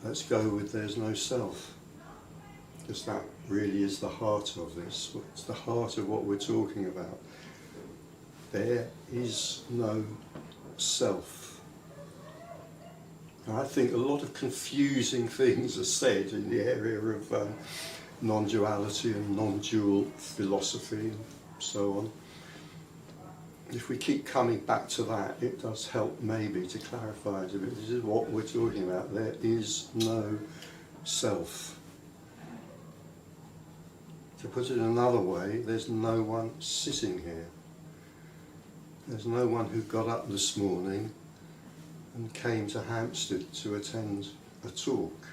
let's go with there's no self, because that really is the heart of this. It's the heart of what we're talking about. There is no self. And I think a lot of confusing things are said in the area of non-duality and non-dual philosophy and so on. If we keep coming back to that, it does help maybe to clarify it a bit. This is what we're talking about. There is no self. To put it another way, there's no one sitting here. There's no one who got up this morning and came to Hampstead to attend a talk.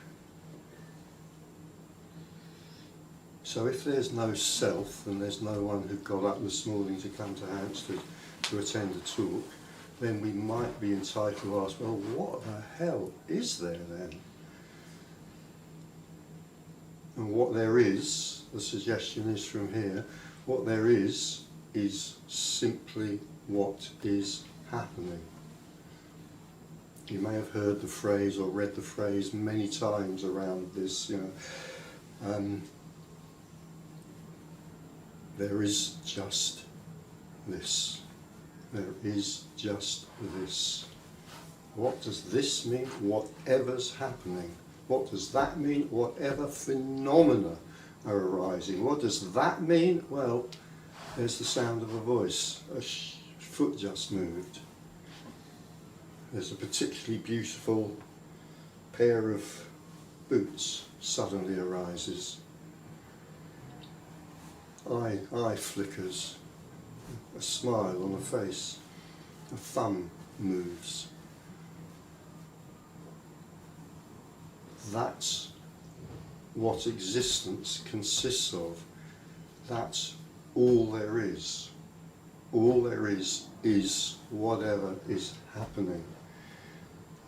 So if there's no self and there's no one who got up this morning to come to Hampstead to attend a talk, then we might be entitled to ask, well, what the hell is there then? And what there is, the suggestion is from here, what there is simply what is happening. You may have heard the phrase or read the phrase many times around this, there is just this. There is just this. What does this mean? Whatever's happening. What does that mean? Whatever phenomena are arising. What does that mean? Well, there's the sound of a voice. A foot just moved. There's a particularly beautiful pair of boots suddenly arises. Eye flickers. A smile on a face. A thumb moves. That's what existence consists of. That's all there is. All there is whatever is happening.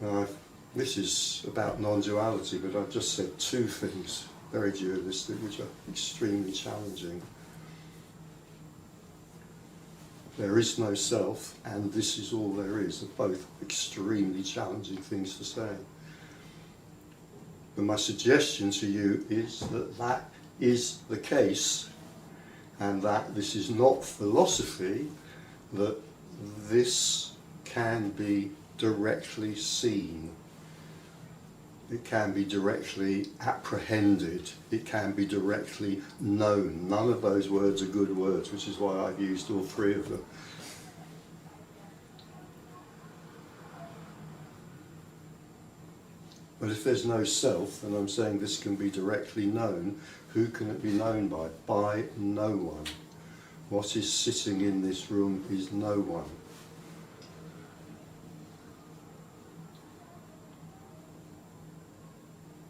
Now, this is about non-duality, but I've just said two things, very dualistic, which are extremely challenging. There is no self, and this is all there is, are both extremely challenging things to say. But my suggestion to you is that that is the case, and that this is not philosophy, that this can be directly seen. It can be directly apprehended. It can be directly known. None of those words are good words, which is why I've used all three of them. But if there's no self, and I'm saying this can be directly known, who can it be known by? By no one. What is sitting in this room is no one.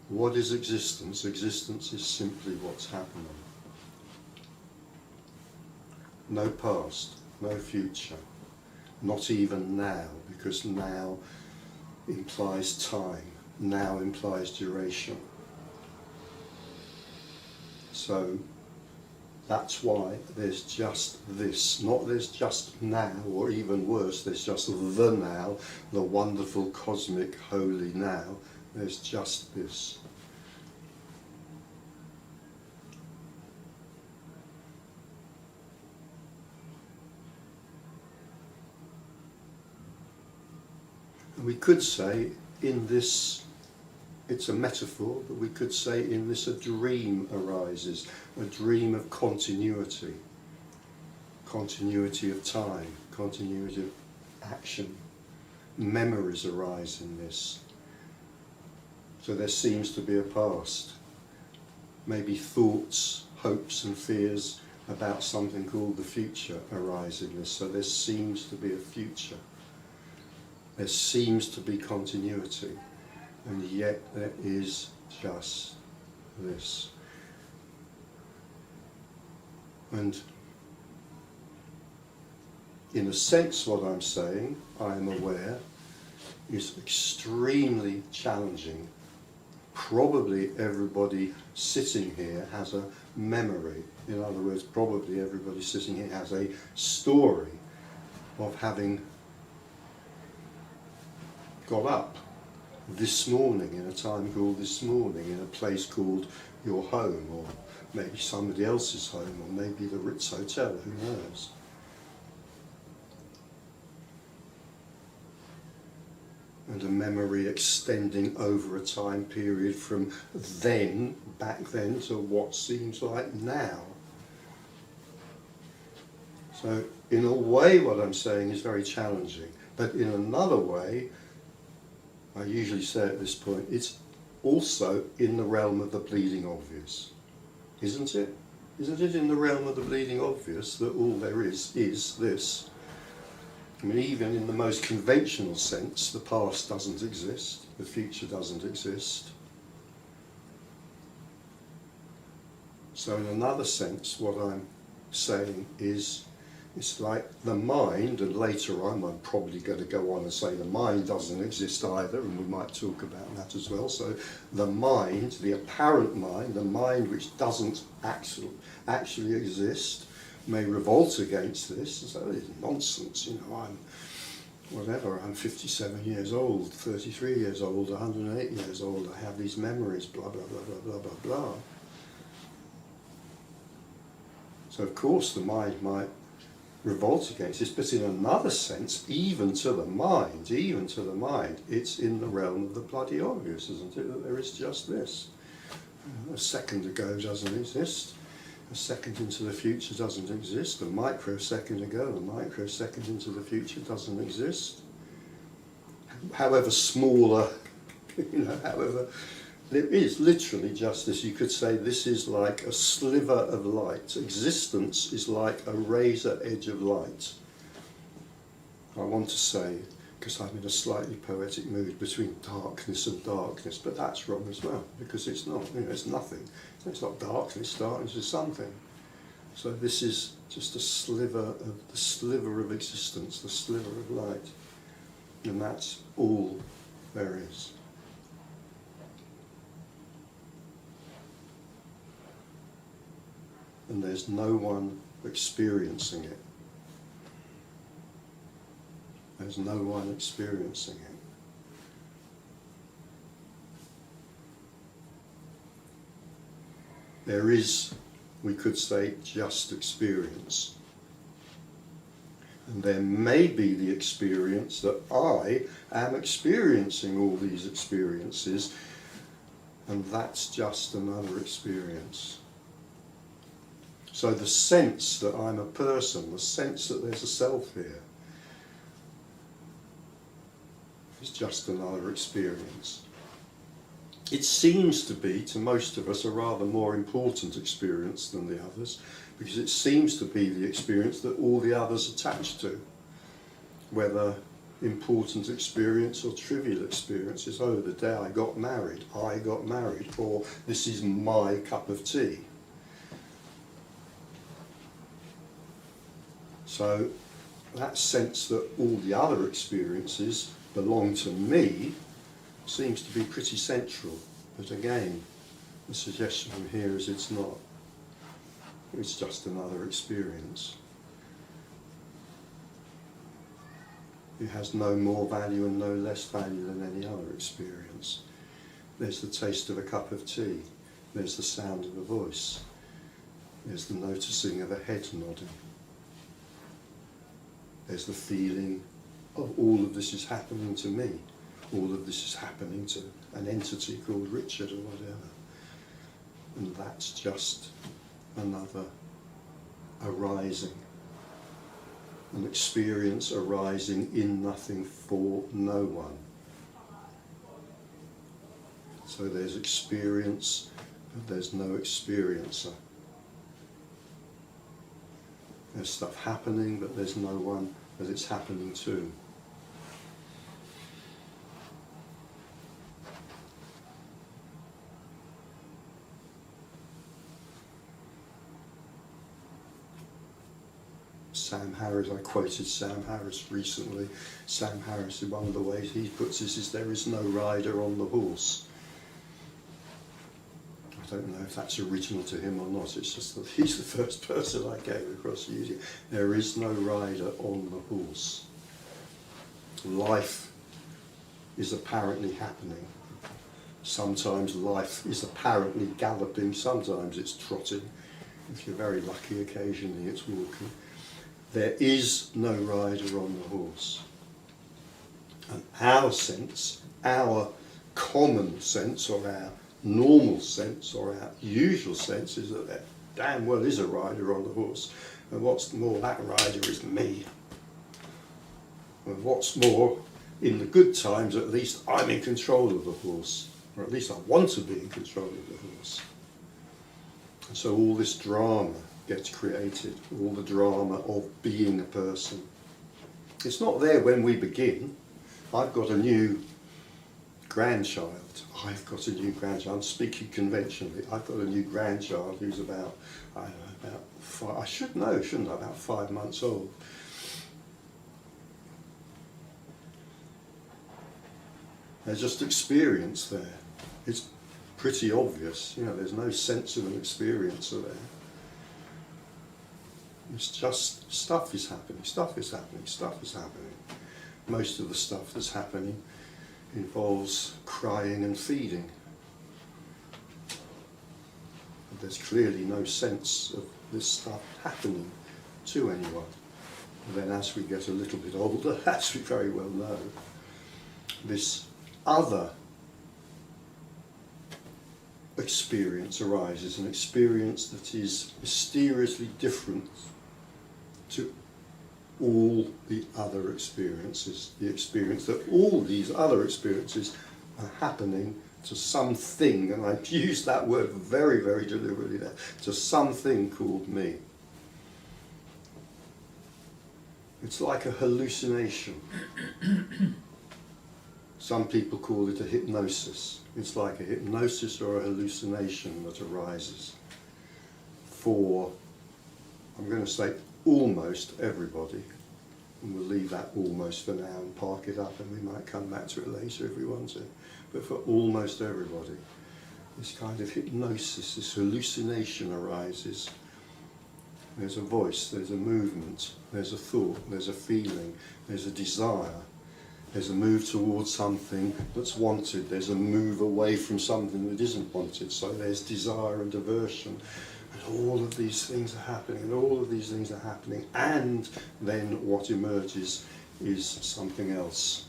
What is existence? Existence is simply what's happening. No past, no future, not even now, because now implies time. Now implies duration. So that's why there's just this, not there's just now, or even worse, there's just the now, the wonderful cosmic holy now. There's just this. And we could say in this, it's a metaphor, but we could say in this a dream arises, a dream of continuity, continuity of time, continuity of action. Memories arise in this. So there seems to be a past. Maybe thoughts, hopes and fears about something called the future arise in this. So there seems to be a future. There seems to be continuity. And yet there is just this. And in a sense what I'm saying, I am aware, is extremely challenging. Probably everybody sitting here has a memory. In other words, probably everybody sitting here has a story of having got up this morning, in a time called this morning, in a place called your home, or maybe somebody else's home, or maybe the Ritz Hotel, who knows. And a memory extending over a time period from then, back then, to what seems like now. So in a way what I'm saying is very challenging, but in another way, I usually say at this point, it's also in the realm of the bleeding obvious, isn't it? Isn't it in the realm of the bleeding obvious that all there is this? I mean, even in the most conventional sense, the past doesn't exist, the future doesn't exist. So in another sense, what I'm saying is, it's like the mind, and later on I'm probably going to go on and say the mind doesn't exist either, and we might talk about that as well. So the mind, the apparent mind, the mind which doesn't actually exist, may revolt against this and say, oh, it's nonsense, you know, I'm 57 years old, 33 years old, 108 years old, I have these memories, blah, blah, blah, blah, blah, blah, blah. So of course the mind might revolt against this, but in another sense, even to the mind, it's in the realm of the bloody obvious, isn't it, that there is just this. A second ago doesn't exist, a second into the future doesn't exist, a microsecond ago, a microsecond into the future doesn't exist. However smaller, however, it is literally just this. You could say this is like a sliver of light. Existence is like a razor edge of light. I want to say, because I'm in a slightly poetic mood, between darkness and darkness, but that's wrong as well, because it's not, it's nothing. It's not darkness, darkness is something. So this is just the sliver of existence, the sliver of light. And that's all there is. And there's no one experiencing it. There's no one experiencing it. There is, we could say, just experience. And there may be the experience that I am experiencing all these experiences, and that's just another experience. So the sense that I'm a person, the sense that there's a self here, is just another experience. It seems to be, to most of us, a rather more important experience than the others, because it seems to be the experience that all the others attach to, whether important experience or trivial experiences. Oh, the day I got married, or this is my cup of tea. So that sense that all the other experiences belong to me seems to be pretty central. But again, the suggestion from here is it's not. It's just another experience. It has no more value and no less value than any other experience. There's the taste of a cup of tea. There's the sound of a voice. There's the noticing of a head nodding. There's the feeling of all of this is happening to me. All of this is happening to an entity called Richard or whatever. And that's just another arising. An experience arising in nothing for no one. So there's experience, but there's no experiencer. There's stuff happening, but there's no one that it's happening to. Sam Harris, I quoted Sam Harris recently. Sam Harris, in one of the ways he puts this is there is no rider on the horse. I don't know if that's original to him or not, it's just that he's the first person I came across using. There is no rider on the horse. Life is apparently happening. Sometimes life is apparently galloping, sometimes it's trotting. If you're very lucky, occasionally it's walking. There is no rider on the horse. And our sense, our common sense, or our normal sense, or our usual sense, is that there damn well is a rider on the horse. And what's more, that rider is me. And what's more, in the good times at least, I'm in control of the horse. Or at least I want to be in control of the horse. And so all this drama gets created, all the drama of being a person. It's not there when we begin. I've got a new grandchild. I'm speaking conventionally. I've got a new grandchild who's about, I don't know, about 5, I should know, shouldn't I, about 5 months old. There's just experience there. It's pretty obvious, you know, there's no sense of an experiencer there. It's just stuff is happening, stuff is happening, stuff is happening. Most of the stuff that's happening involves crying and feeding. But there's clearly no sense of this stuff happening to anyone. And then as we get a little bit older, as we very well know, this other experience arises, an experience that is mysteriously different to all the other experiences, the experience that all these other experiences are happening to something, and I've used that word very, very deliberately there, to something called me. It's like a hallucination. Some people call it a hypnosis. It's like a hypnosis or a hallucination that arises for, I'm going to say, almost everybody. And we'll leave that almost for now and park it up, and we might come back to it later if we want to. But for almost everybody, this kind of hypnosis, this hallucination arises. There's a voice, there's a movement, there's a thought, there's a feeling, there's a desire. There's a move towards something that's wanted. There's a move away from something that isn't wanted. So there's desire and aversion. And all of these things are happening, and all of these things are happening. And then what emerges is something else.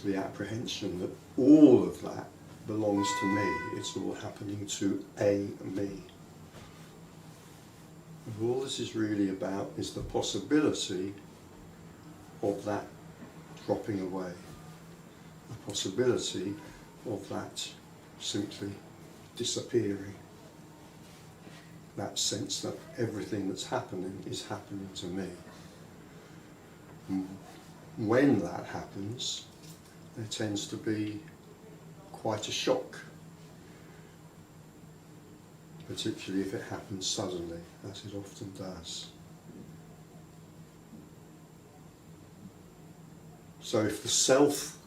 The apprehension that all of that belongs to me. It's all happening to a me. And all this is really about is the possibility of that dropping away, the possibility of that simply disappearing, that sense that everything that's happening is happening to me. And when that happens, there tends to be quite a shock, particularly if it happens suddenly, as it often does. So if the self,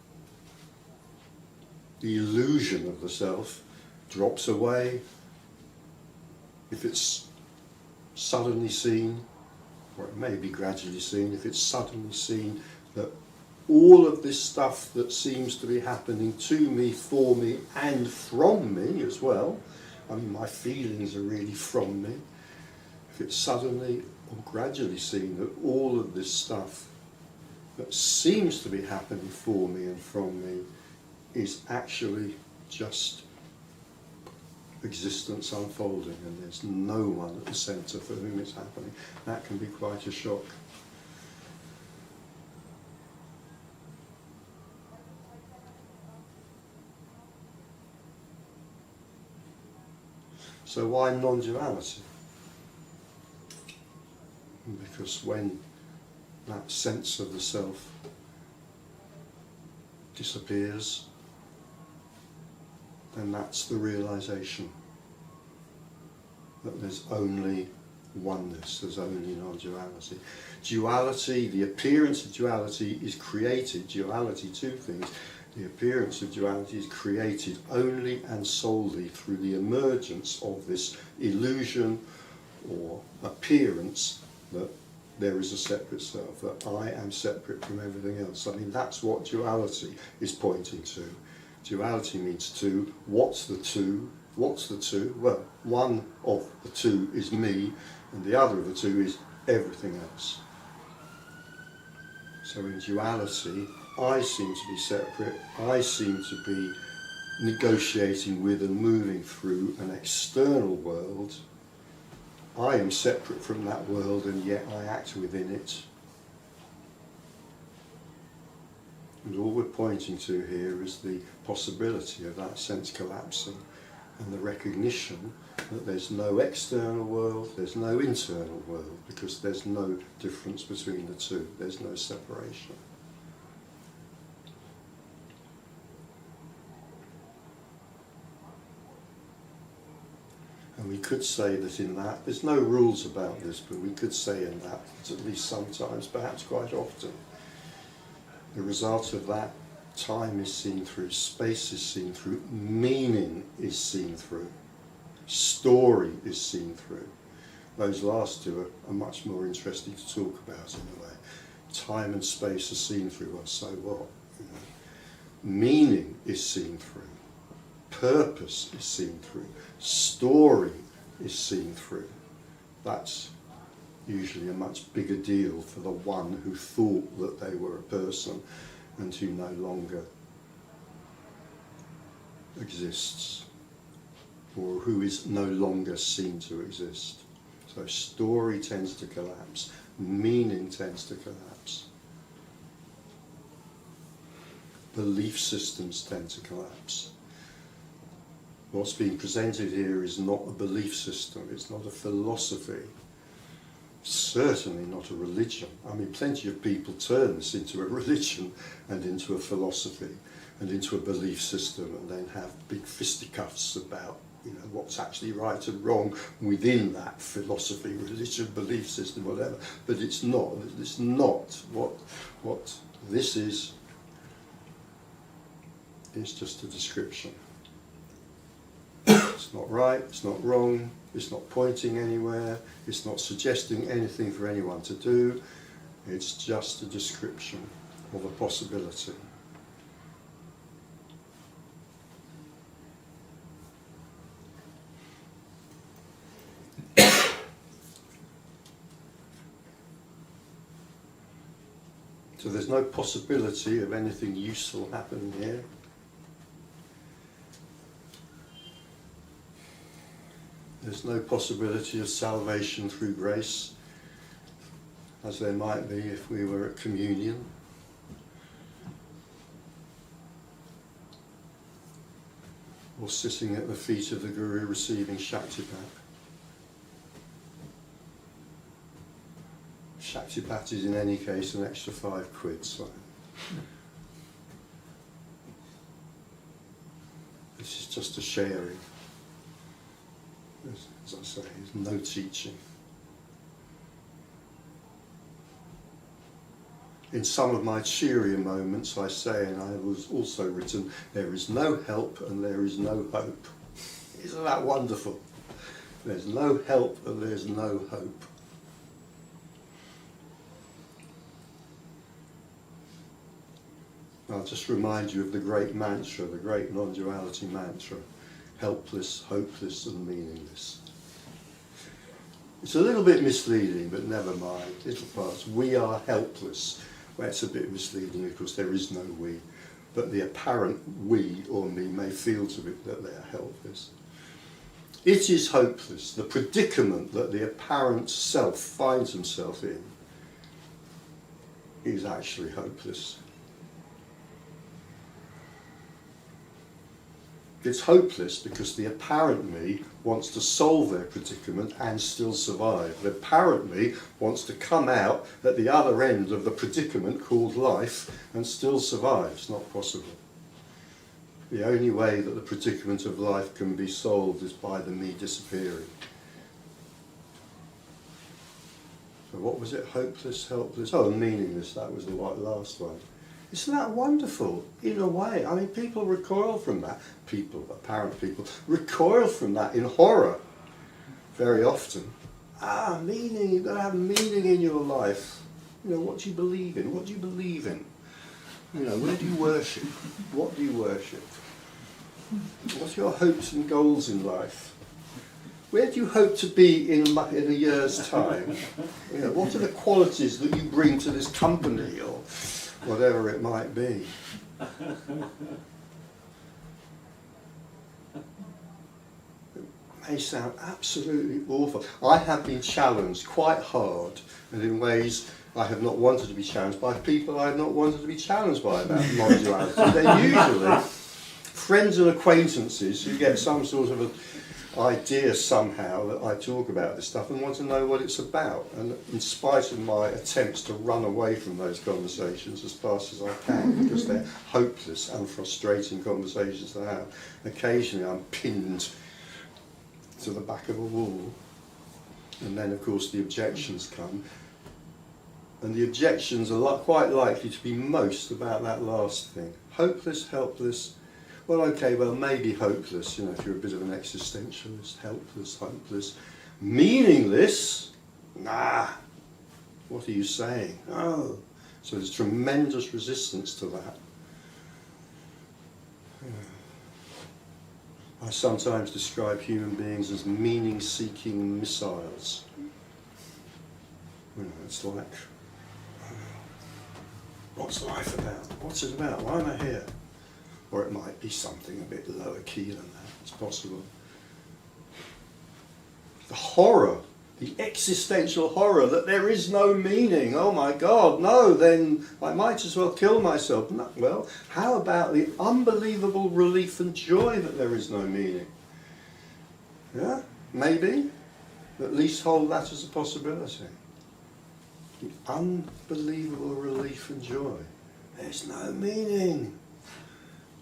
the illusion of the self, drops away, if it's suddenly seen, or it may be gradually seen, if it's suddenly seen that all of this stuff that seems to be happening to me, for me, and from me as well, I mean my feelings are really from me, if it's suddenly or gradually seen that all of this stuff that seems to be happening for me and from me is actually just existence unfolding, and there's no one at the centre for whom it's happening, that can be quite a shock. So why non-duality? Because when that sense of the self disappears, then that's the realization that there's only oneness, there's only non-duality. Duality, the appearance of duality is created, duality, two things, the appearance of duality is created only and solely through the emergence of this illusion or appearance that there is a separate self, that I am separate from everything else. I mean, that's what duality is pointing to. Duality means two. What's the two? What's the two? Well, one of the two is me, and the other of the two is everything else. So in duality, I seem to be separate, I seem to be negotiating with and moving through an external world. I am separate from that world, and yet I act within it. And all we're pointing to here is the possibility of that sense collapsing, and the recognition that there's no external world, there's no internal world, because there's no difference between the two, there's no separation. And we could say that in that, there's no rules about this, but we could say in that, at least sometimes, perhaps quite often, the result of that, time is seen through, space is seen through, meaning is seen through, story is seen through. Those last two are much more interesting to talk about in a way. Time and space are seen through, well, so what? You know? Meaning is seen through, purpose is seen through, story is seen through. That's usually a much bigger deal for the one who thought that they were a person and who no longer exists, or who is no longer seen to exist. So story tends to collapse, meaning tends to collapse, belief systems tend to collapse. What's being presented here is not a belief system, it's not a philosophy, certainly not a religion. I mean, plenty of people turn this into a religion and into a philosophy and into a belief system, and then have big fisticuffs about, you know, what's actually right and wrong within that philosophy, religion, belief system, whatever. But it's not what this is. It's just a description. It's not right, it's not wrong, it's not pointing anywhere, it's not suggesting anything for anyone to do, it's just a description of a possibility. So there's no possibility of anything useful happening here. There's no possibility of salvation through grace, as there might be if we were at communion. Or sitting at the feet of the Guru receiving Shaktipat. Shaktipat is in any case an extra £5, so this is just a sharing. As I say, there's no teaching. In some of my cheerier moments I say, and I was also written, there is no help and there is no hope. Isn't that wonderful? There's no help and there's no hope. I'll just remind you of the great mantra, the great non-duality mantra. Helpless, hopeless and meaningless. It's a little bit misleading, but never mind, it'll pass. We are helpless. Well, it's a bit misleading because there is no we, but the apparent we or me may feel to it that they are helpless. It is hopeless, the predicament that the apparent self finds himself in is actually hopeless. It's hopeless because the apparent me wants to solve their predicament and still survive. The apparent me wants to come out at the other end of the predicament called life and still survive. It's not possible. The only way that the predicament of life can be solved is by the me disappearing. So what was it? Hopeless, helpless, oh, meaningless, that was the last one. Isn't that wonderful? In a way, I mean, people recoil from that. People, apparent people, recoil from that in horror very often. Meaning, you've got to have meaning in your life. You know, what do you believe in? What do you believe in? You know, where do you worship? What do you worship? What's your hopes and goals in life? Where do you hope to be in a year's time? You know, what are the qualities that you bring to this company or whatever it might be? It may sound absolutely awful. I have been challenged quite hard, and in ways I have not wanted to be challenged by people I have not wanted to be challenged by about non-duality. They're usually friends and acquaintances who get some sort of an idea somehow that I talk about this stuff and want to know what it's about. And in spite of my attempts to run away from those conversations as fast as I can, because they're hopeless and frustrating conversations to have, occasionally I'm pinned to the back of a wall. And then of course the objections come. And the objections are quite likely to be most about that last thing. Hopeless, helpless. Well, okay, well, maybe hopeless, you know, if you're a bit of an existentialist. Helpless, hopeless. Meaningless? Nah. What are you saying? Oh. So there's tremendous resistance to that. I sometimes describe human beings as meaning-seeking missiles. You know, it's like, what's life about? What's it about? Why am I here? Or it might be something a bit lower key than that. It's possible. The horror, the existential horror that there is no meaning. Oh my God, no, then I might as well kill myself. No, well, how about the unbelievable relief and joy that there is no meaning? Yeah, maybe. At least hold that as a possibility. The unbelievable relief and joy. There's no meaning.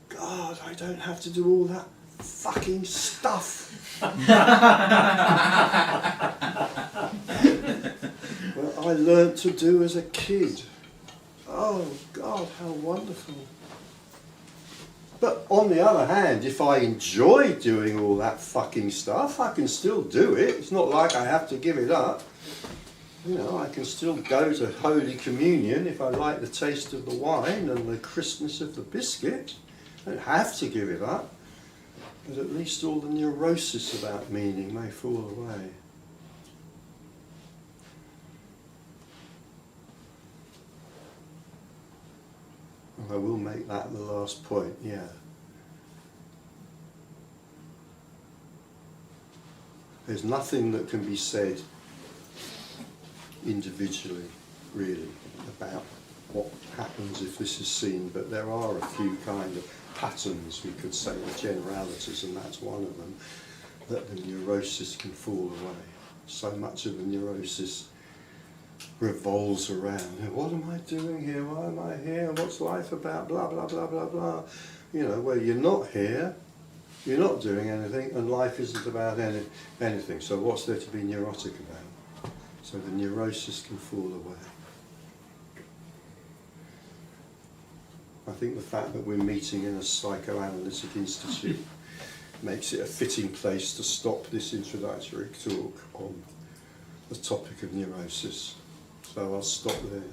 God, I don't have to do all that fucking stuff. Well, I learnt to do as a kid. Oh God, how wonderful. But on the other hand, if I enjoy doing all that fucking stuff, I can still do it. It's not like I have to give it up. You know, I can still go to Holy Communion if I like the taste of the wine and the crispness of the biscuit. I don't have to give it up, but at least all the neurosis about meaning may fall away. And I will make that the last point, yeah. There's nothing that can be said individually, really, about what happens if this is seen, but there are a few kind of patterns, we could say, the generalities, and that's one of them, that the neurosis can fall away. So much of the neurosis revolves around, what am I doing here, why am I here, what's life about, blah, blah, blah, blah, blah. You know, well, you're not here, you're not doing anything, and life isn't about anything, so what's there to be neurotic about? So the neurosis can fall away. I think the fact that we're meeting in a psychoanalytic institute makes it a fitting place to stop this introductory talk on the topic of neurosis. So I'll stop there.